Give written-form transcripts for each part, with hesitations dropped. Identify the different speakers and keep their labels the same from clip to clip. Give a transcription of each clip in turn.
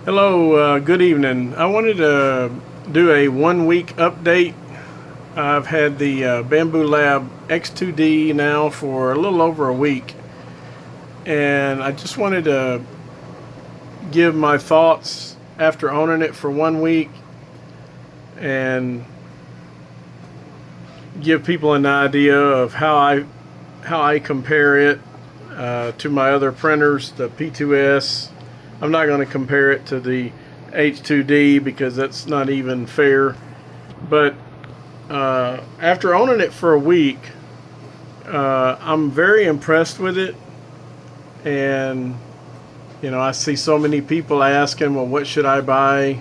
Speaker 1: Hello, good evening. I wanted to do a 1 week update. I've had the Bambu Lab X2D now for a little over a week, and I just wanted to give my thoughts after owning it for 1 week and give people an idea of how I compare it to my other printers, the P2S. I'm not going to compare it to the H2D because that's not even fair. But after owning it for a week, I'm very impressed with it. And, I see so many people asking, well, what should I buy?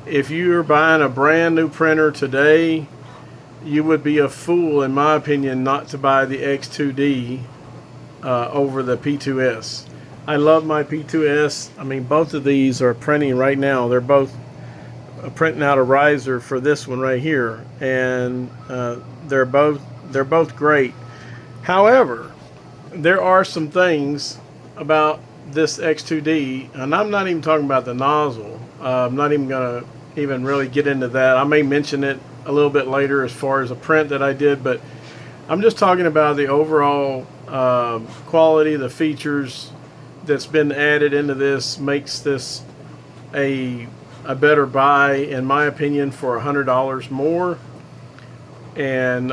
Speaker 1: If you're buying a brand new printer today, you would be a fool, in my opinion, not to buy the X2D over the P2S. I love my P2S. I mean, both of these are printing right now. They're both printing out a riser for this one right here, and they're both great. However, there are some things about this X2D, and I'm not even talking about the nozzle. I'm not even going to even really get into that. I may mention it a little bit later as far as a print that I did, but I'm just talking about the overall quality, the features that's been added into this makes this a better buy, in my opinion, for $100 more. And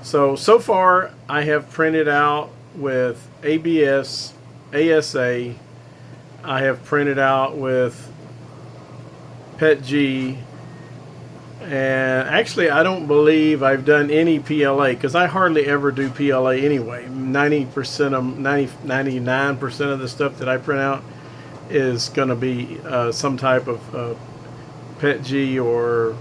Speaker 1: so far I have printed out with ABS, ASA. I have printed out with PETG, and actually I don't believe I've done any PLA, because I hardly ever do PLA anyway. 99% of the stuff that I print out is going to be some type of PETG or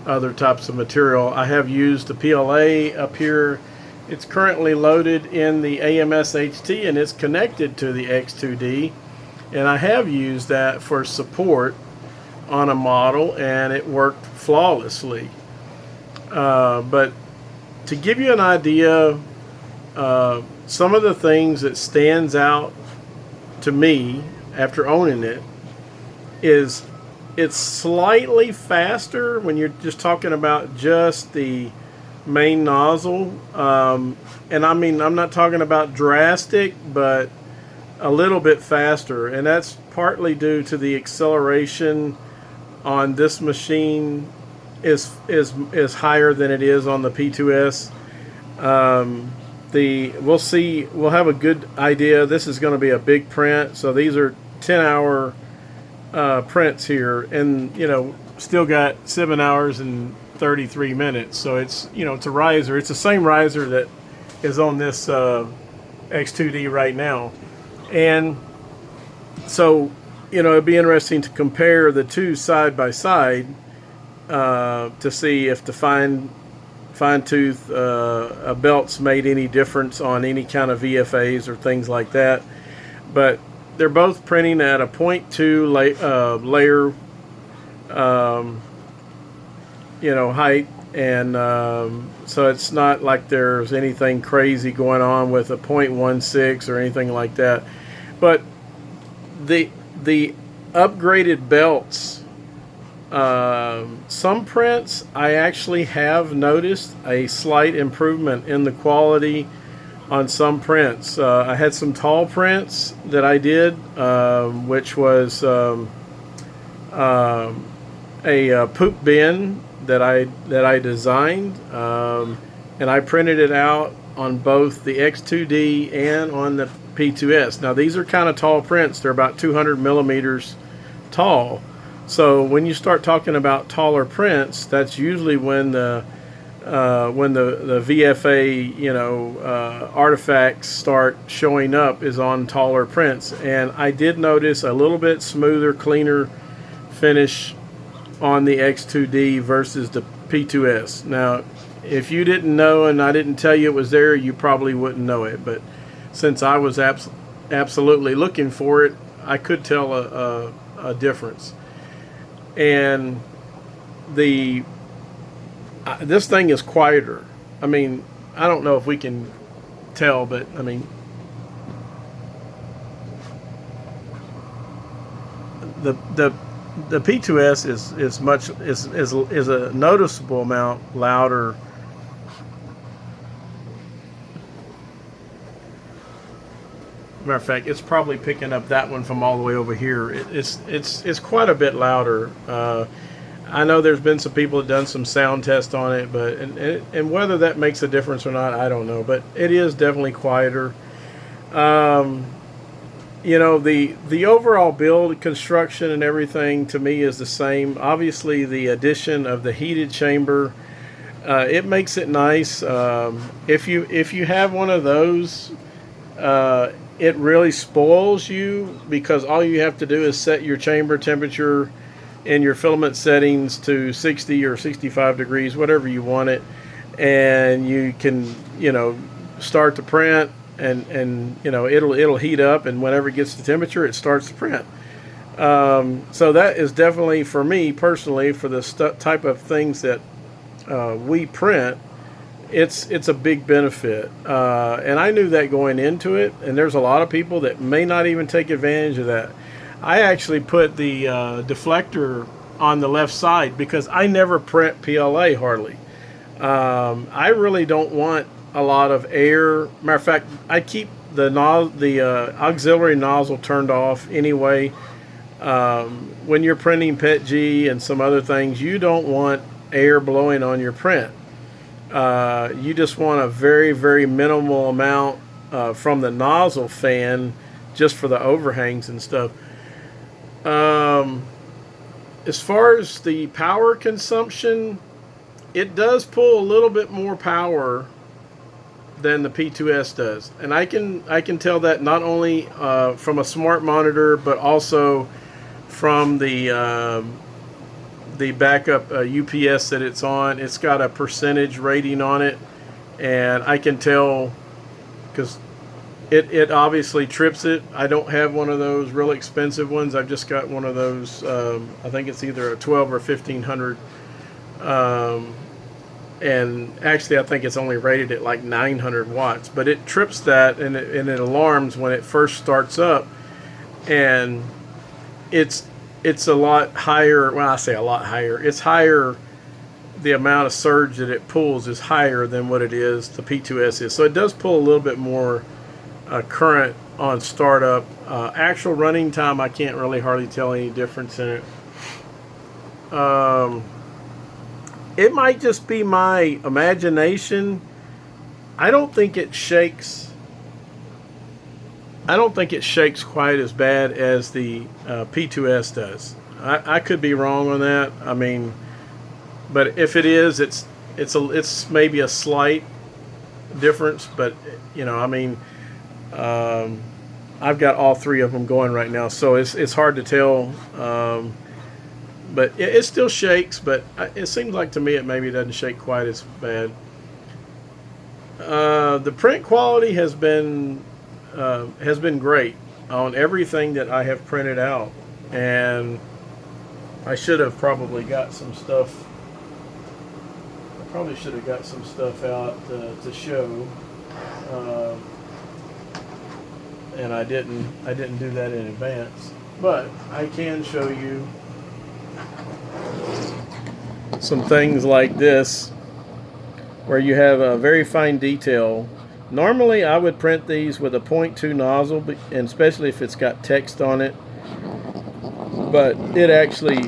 Speaker 1: other types of material. I have used the PLA up here. It's currently loaded in the AMS HT and it's connected to the X2D, and I have used that for support on a model, and it worked flawlessly. But to give you an idea, some of the things that stands out to me after owning it is it's slightly faster when you're just talking about just the main nozzle. And I mean, I'm not talking about drastic, but a little bit faster, and that's partly due to the acceleration on this machine is higher than it is on the P2S. We'll have a good idea. This is going to be a big print, so these are 10-hour prints here, and still got 7 hours and 33 minutes. So it's it's a riser. It's the same riser that is on this X2D right now, and so it'd be interesting to compare the two side by side to see if the fine tooth belts made any difference on any kind of VFAs or things like that. But they're both printing at a 0.2 layer height, and so it's not like there's anything crazy going on with a 0.16 or anything like that. But the upgraded belts, some prints I actually have noticed a slight improvement in the quality on some prints. I had some tall prints that I did, which was a poop bin that I designed, and I printed it out on both the X2D and on the P2S. Now these are kind of tall prints. They're about 200 millimeters tall. So when you start talking about taller prints, that's usually when the VFA artifacts start showing up, is on taller prints. And I did notice a little bit smoother, cleaner finish on the X2D versus the P2S. Now, if you didn't know and I didn't tell you it was there, you probably wouldn't know it. But since I was absolutely looking for it, I could tell a difference. And this thing is quieter. I mean, I don't know if we can tell, but I mean, the P2S is a noticeable amount louder. Matter of fact, it's probably picking up that one from all the way over here. It's quite a bit louder. I know there's been some people that done some sound tests on it, but and whether that makes a difference or not, I don't know. But it is definitely quieter. You know, the overall build, construction, and everything to me is the same. Obviously, the addition of the heated chamber, it makes it nice. If you have one of those, it really spoils you, because all you have to do is set your chamber temperature in your filament settings to 60 or 65 degrees, whatever you want it, and you can, you know, start to print, and you know, it'll heat up, and whenever it gets to temperature, it starts to print. So that is definitely, for me personally, for the type of things that we print, it's a big benefit, and I knew that going into it, and there's a lot of people that may not even take advantage of that. I actually put the deflector on the left side because I never print PLA hardly. I really don't want a lot of air. Matter of fact, I keep the auxiliary nozzle turned off anyway. When you're printing PETG and some other things, you don't want air blowing on your print. You just want a very, very minimal amount from the nozzle fan, just for the overhangs and stuff. As far as the power consumption, it does pull a little bit more power than the P2S does, and I can tell that not only from a smart monitor, but also from the backup UPS that it's on. It's got a percentage rating on it, and I can tell because it obviously trips it. I don't have one of those real expensive ones. I've just got one of those. I think it's either a 12 or 1500. And actually, I think it's only rated at like 900 watts. But it trips that, and it alarms when it first starts up, and it's a lot higher. Well, I say a lot higher. It's higher. The amount of surge that it pulls is higher than what it is the P2S is. So it does pull a little bit more current on startup. Actual running time, I can't really hardly tell any difference in it. It might just be my imagination. I don't think it shakes. I don't think it shakes quite as bad as the P2S does. I could be wrong on that. I mean, but if it is, it's maybe a slight difference. But you know, I mean, I've got all three of them going right now, so it's hard to tell. But it still shakes, but it seems like to me it maybe doesn't shake quite as bad. The print quality has been great on everything that I have printed out, and I should have probably got some stuff. I probably should have got some stuff out to show, and I didn't do that in advance. But I can show you some things like this, where you have a very fine detail. Normally I would print these with a 0.2 nozzle, and especially if it's got text on it, but it actually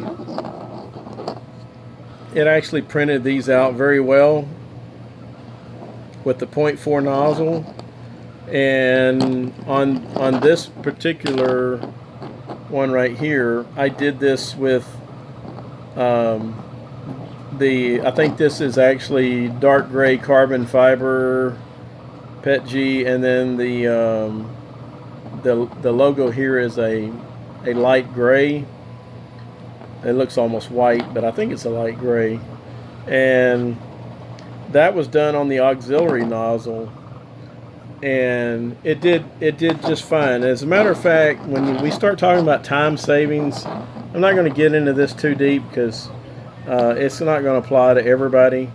Speaker 1: printed these out very well with the 0.4 nozzle. And on this particular one right here, I did this with I think this is actually dark gray carbon fiber PETG, and then the logo here is a light gray. It looks almost white, but I think it's a light gray, and that was done on the auxiliary nozzle, and it did just fine. As a matter of fact, when we start talking about time savings, I'm not going to get into this too deep because it's not going to apply to everybody.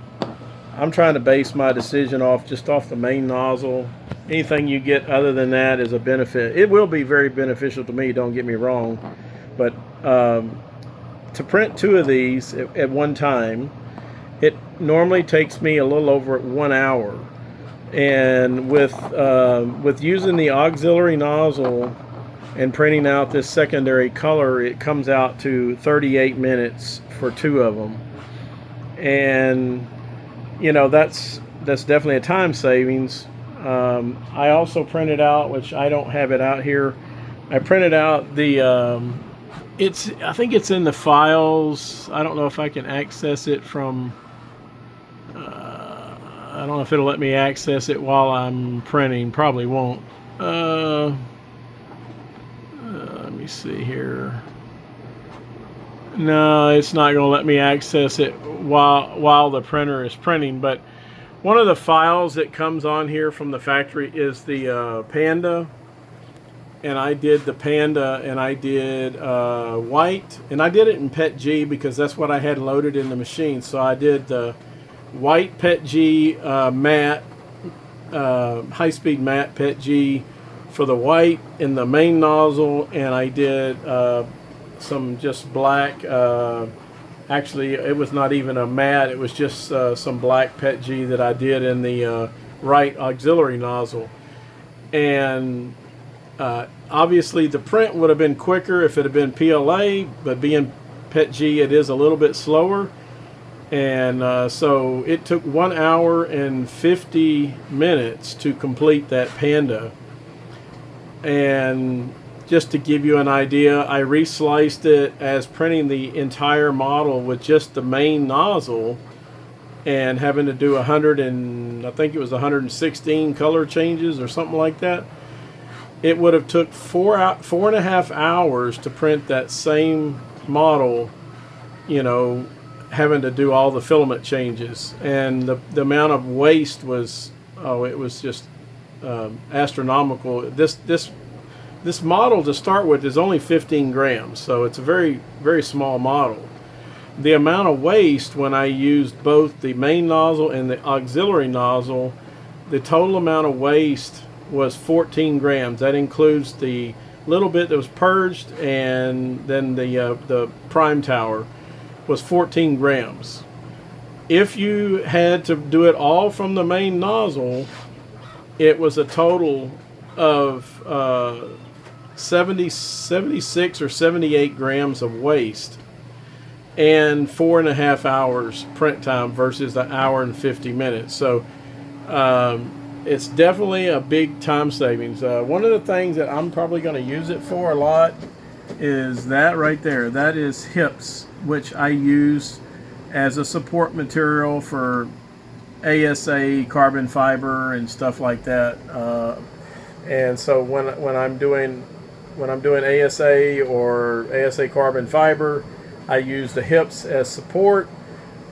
Speaker 1: I'm trying to base my decision off the main nozzle. Anything you get other than that is a benefit. It will be very beneficial to me, don't get me wrong, But to print 2 of these at one time, it normally takes me a little over 1 hour. And with using the auxiliary nozzle and printing out this secondary color, it comes out to 38 minutes for 2 of them. And you know, that's definitely a time savings. I also printed out, which I don't have it out here, I printed out the I think it's in the files. I don't know if I can access it from I don't know if it'll let me access it while I'm printing. Probably won't. Let me see here. No, it's not going to let me access it while the printer is printing. But one of the files that comes on here from the factory is the Panda. And I did the Panda, and I did white. And I did it in PETG because that's what I had loaded in the machine. So I did the white PETG matte, high-speed matte PETG for the white in the main nozzle, and I did some just black, actually it was not even a matte, it was just some black PETG that I did in the right auxiliary nozzle. And obviously the print would have been quicker if it had been PLA, but being PETG it is a little bit slower. And so it took 1 hour and 50 minutes to complete that Panda. And just to give you an idea, I resliced it as printing the entire model with just the main nozzle and having to do 100 and I think it was 116 color changes or something like that. It would have took 4.5 hours to print that same model, you know, having to do all the filament changes, and the amount of waste was, oh, it was just astronomical. This model to start with is only 15 grams, so it's a very, very small model. The amount of waste when I used both the main nozzle and the auxiliary nozzle, the total amount of waste was 14 grams. That includes the little bit that was purged, and then the prime tower was 14 grams. If you had to do it all from the main nozzle, it was a total of 76 or 78 grams of waste and 4.5 hours print time versus an hour and 50 minutes. So it's definitely a big time savings. One of the things that I'm probably going to use it for a lot is that right there. That is hips, which I use as a support material for ASA carbon fiber and stuff like that. And so when I'm doing ASA or ASA carbon fiber, I use the hips as support,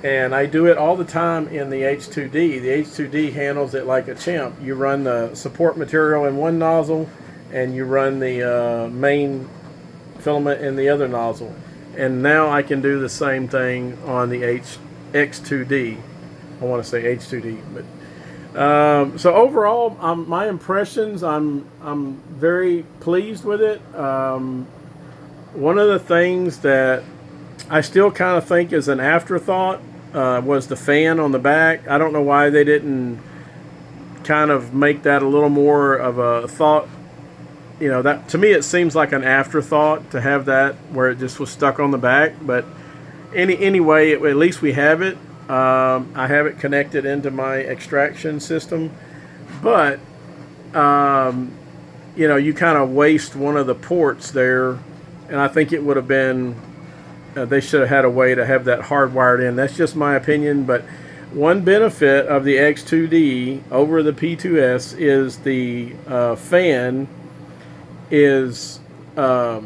Speaker 1: and I do it all the time in the X2D. The X2D handles it like a champ. You run the support material in one nozzle, and you run the main filament in the other nozzle. And now I can do the same thing on the X2D. I want to say H2D, but so overall, my impressions, I'm very pleased with it. One of the things that I still kind of think is an afterthought was the fan on the back. I don't know why they didn't kind of make that a little more of a thought. You know, that to me it seems like an afterthought to have that where it just was stuck on the back. But anyway, at least we have it. I have it connected into my extraction system, but you know, you kind of waste one of the ports there, and I think it would have been they should have had a way to have that hardwired in. That's just my opinion. But one benefit of the X2D over the P2S is the fan is a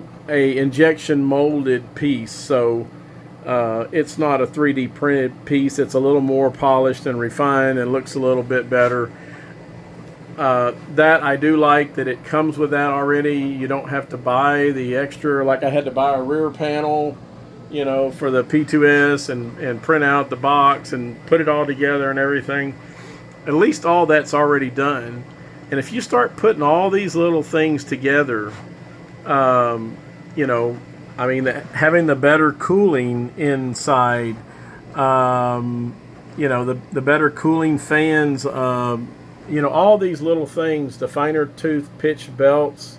Speaker 1: injection molded piece, so it's not a 3D printed piece. It's a little more polished and refined and looks a little bit better. That I do like that it comes with that already. You don't have to buy the extra, like I had to buy a rear panel, you know, for the P2S and print out the box and put it all together and everything. At least all that's already done. And if you start putting all these little things together, you know, I mean, having the better cooling inside, you know, the better cooling fans, you know, all these little things, the finer tooth pitch belts,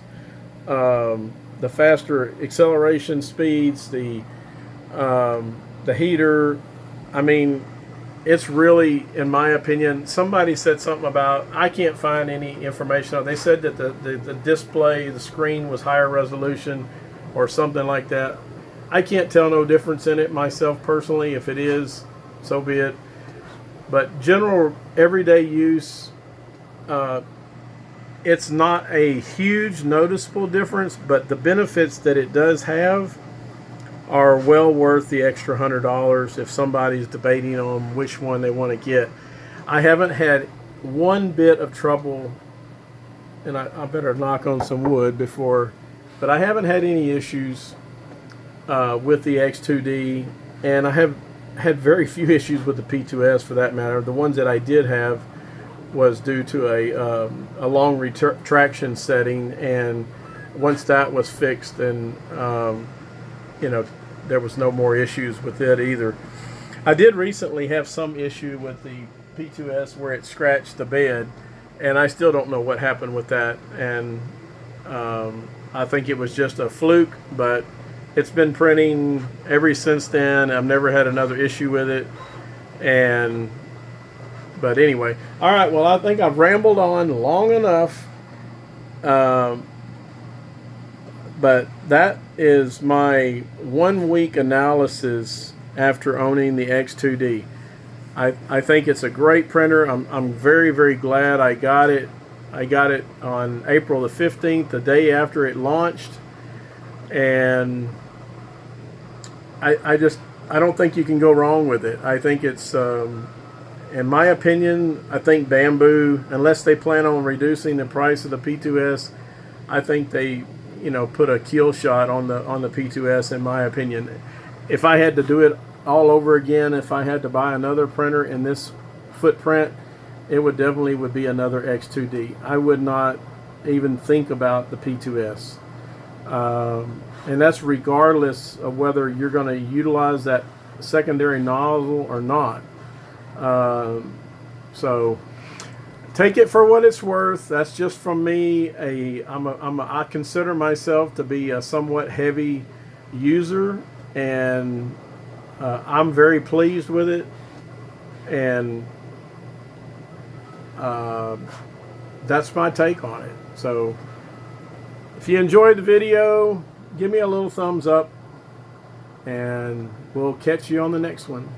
Speaker 1: the faster acceleration speeds, the heater. I mean, it's really, in my opinion, somebody said something about, I can't find any information on. They said that the display, the screen was higher resolution or something like that. I can't tell no difference in it myself personally. If it is, so be it. But general everyday use, it's not a huge noticeable difference, but the benefits that it does have are well worth the extra $100 if somebody's debating on which one they want to get. I haven't had one bit of trouble, and I better knock on some wood before, but I haven't had any issues with the X2D, and I have had very few issues with the P2S for that matter. The ones that I did have was due to a long retraction setting, and once that was fixed, then you know, there was no more issues with it either. I did recently have some issue with the P2S where it scratched the bed, and I still don't know what happened with that, and I think it was just a fluke, but it's been printing ever since then. I've never had another issue with it. But anyway, all right, well, I think I've rambled on long enough. But that is my 1 week analysis after owning the X2D. I think it's a great printer. I'm very, very glad I got it. I got it on April the 15th, the day after it launched. And I don't think you can go wrong with it. I think it's, in my opinion, I think Bambu, unless they plan on reducing the price of the P2S, I think they, you know, put a kill shot on the P2S, in my opinion. If I had to do it all over again, if I had to buy another printer in this footprint, it would be another X2D. I would not even think about the P2S. And that's regardless of whether you're going to utilize that secondary nozzle or not. So take it for what it's worth. That's just from me. I consider myself to be a somewhat heavy user, and I'm very pleased with it. And that's my take on it. So if you enjoyed the video, give me a little thumbs up, and we'll catch you on the next one.